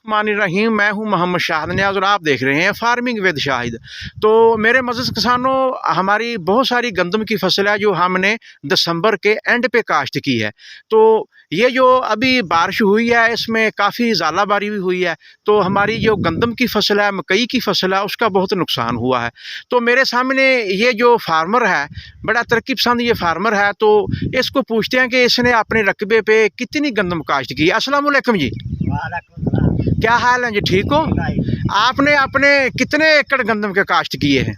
रहीम, मैं हूं मोहम्मद शाहिद नियाज़ और आप देख रहे हैं फार्मिंग विद शाहिद। तो मेरे मज़ीद किसानों, हमारी बहुत सारी गंदम की फसल है जो हमने दिसंबर के एंड पे काश्त की है। तो ये जो अभी बारिश हुई है इसमें काफ़ी ज़ालाबारी भी हुई है, तो हमारी जो गंदम की फसल है, मकई की फसल है, उसका बहुत नुकसान हुआ है। तो मेरे सामने ये जो फार्मर है, बड़ा तरक्की पसंद ये फार्मर है, तो इसको पूछते हैं कि इसने अपने रकबे पे कितनी गंदम काश्त की। अस्सलाम वालेकुम जी, क्या हाल है जी, ठीक हो? आपने अपने कितने एकड़ गंदम के काश्त किए हैं?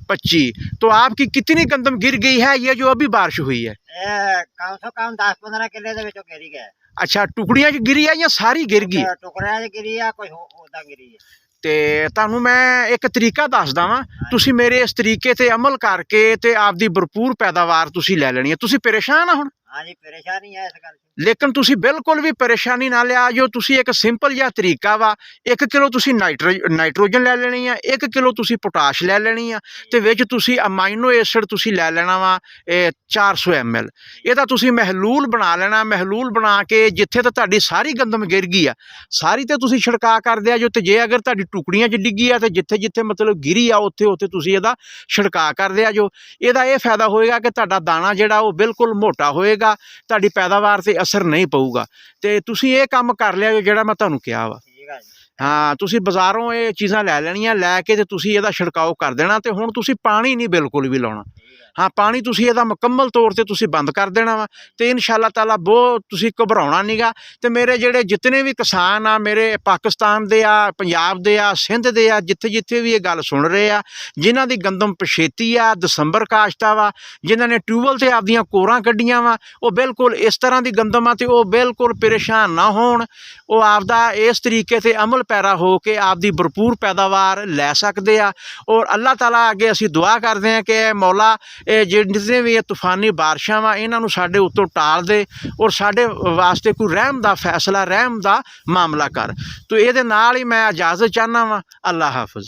25। तो आपकी कितनी गंदम गिर गई है ये जो अभी बारिश हुई है? कम से कम 10-15 किले ਦੇ ਵਿੱਚੋਂ गिरी गए। अच्छा, टुकड़ियां च गिरी है या सारी गिर गई? ਟੁਕੜਿਆਂ 'ਚ ਗਿਰੀ ਆ, ਕੋਈ ਉਹਦਾ ਗਿਰੀ ਆ। ਤੇ ਤੁਹਾਨੂੰ ਮੈਂ ਇੱਕ ਤਰੀਕਾ ਦੱਸਦਾ ਵਾਂ, ਤੁਸੀਂ ਮੇਰੇ ਇਸ ਤਰੀਕੇ ਤੇ ਅਮਲ ਕਰਕੇ ਤੇ ਆਪਦੀ ਭਰਪੂਰ ਪੈਦਾਵਾਰ ਤੁਸੀਂ ਲੈ ਲੈਣੀ ਹੈ। ਤੁਸੀਂ ਪਰੇਸ਼ਾਨ ਆ ਹੁਣ? हाँ जी, परेशानी है इस गल से। लेकिन तुसी बिल्कुल भी परेशानी ना लिया जो, तुसी एक सिंपल जिहा तरीका वा, 1 किलो तुसी नाइट्रोजन लै लेनी है, 1 किलो तुसी पोटाश लै लेनी है, ते विच तुसी अमाइनो एसिड तुसी लै लेना वा 400 ml। इहदा तुसी महलूल बना लेना। महलूल बना के जिथे तो तुहाडी सारी गंदम गिर गई आ, सारी ते तुसी छिड़का कर दिया जो, ते जे अगर तुहाडी टुकड़ियां च डिग्गी आ ते जिथे जिथे मतलब गिरी आ उत्थे उत्थे तुसी इहदा छिड़का कर दिया जो। इहदा ये फायदा होएगा कि तुहाडा दाना जिहड़ा वो बिल्कुल मोटा होएगा, ਤੁਹਾਡੀ ਪੈਦਾਵਾਰ ਤੇ ਅਸਰ ਨਹੀਂ ਪਊਗਾ। ਤੇ ਤੁਸੀਂ ਇਹ ਕੰਮ ਕਰ ਲਿਆ ਜੋ ਜਿਹੜਾ ਮੈਂ ਤੁਹਾਨੂੰ ਕਿਹਾ ਵਾ। ਠੀਕ ਹੈ ਜੀ। ਹਾਂ, ਤੁਸੀਂ ਬਾਜ਼ਾਰੋਂ ਇਹ ਚੀਜ਼ਾਂ ਲੈ ਲੈਣੀਆਂ, ਲੈ ਕੇ ਤੇ ਤੁਸੀਂ ਇਹਦਾ ਛਿੜਕਾਓ ਕਰ ਦੇਣਾ। ਤੇ ਹੁਣ ਤੁਸੀਂ ਪਾਣੀ ਨਹੀਂ ਬਿਲਕੁਲ ਵੀ ਲਾਉਣਾ। हाँ, पानी तुसी ਇਹਦਾ ਮੁਕੰਮਲ तौर ਤੇ ਤੁਸੀਂ ਬੰਦ ਕਰ ਦੇਣਾ ਵਾ। ਤੇ ਇਨਸ਼ਾਅੱਲਾ ਤਾਲਾ ਬਹੁਤ ਤੁਸੀਂ ਘਬਰਾਉਣਾ ਨਹੀਂਗਾ। ਤੇ ਮੇਰੇ ਜਿਹੜੇ ਜਿੰਨੇ ਵੀ ਕਿਸਾਨ ਆ, ਮੇਰੇ ਪਾਕਿਸਤਾਨ ਦੇ ਆ, ਪੰਜਾਬ ਦੇ ਆ, ਸਿੰਧ ਦੇ ਆ, ਜਿੱਥੇ ਜਿੱਥੇ ਵੀ ਇਹ ਗੱਲ ਸੁਣ ਰਹੇ ਆ, ਜਿਨ੍ਹਾਂ ਦੀ ਗੰਦਮ ਪਛੇਤੀ ਆ, ਦਸੰਬਰ ਕਾਸ਼ਤਾ ਵਾ, ਜਿਨ੍ਹਾਂ ਨੇ ਟਿਊਬਵੈੱਲ ਤੇ ਆਪਦੀਆਂ ਕੋਰਾਂ ਕੱਢੀਆਂ ਵਾ, ਉਹ ਬਿਲਕੁਲ ਇਸ ਤਰ੍ਹਾਂ ਦੀ ਗੰਦਮ ਆ ਤੇ ਉਹ ਬਿਲਕੁਲ ਪਰੇਸ਼ਾਨ ਨਾ ਹੋਣ। ਉਹ ਆਪਦਾ ਇਸ ਤਰੀਕੇ ਤੇ ਅਮਲ ਪੈਰਾ ਹੋ ਕੇ ਆਪਦੀ ਭਰਪੂਰ ਪੈਦਾਵਾਰ ਲੈ ਸਕਦੇ ਆ। ਔਰ ਅੱਲਾਹ ਤਾਲਾ ਅੱਗੇ ਅਸੀਂ ਦੁਆ ਕਰਦੇ ਹਾਂ ਕਿ ਮੌਲਾ जितने भी ये तूफानी बारिशां वा इन्हां नूं साडे उत्तों टाल दे और साडे वास्ते कोई रहम दा फैसला, रहम दा मामला कर। तो इहदे नाल ही मैं इजाज़त चाहना वा। अल्लाह हाफिज़।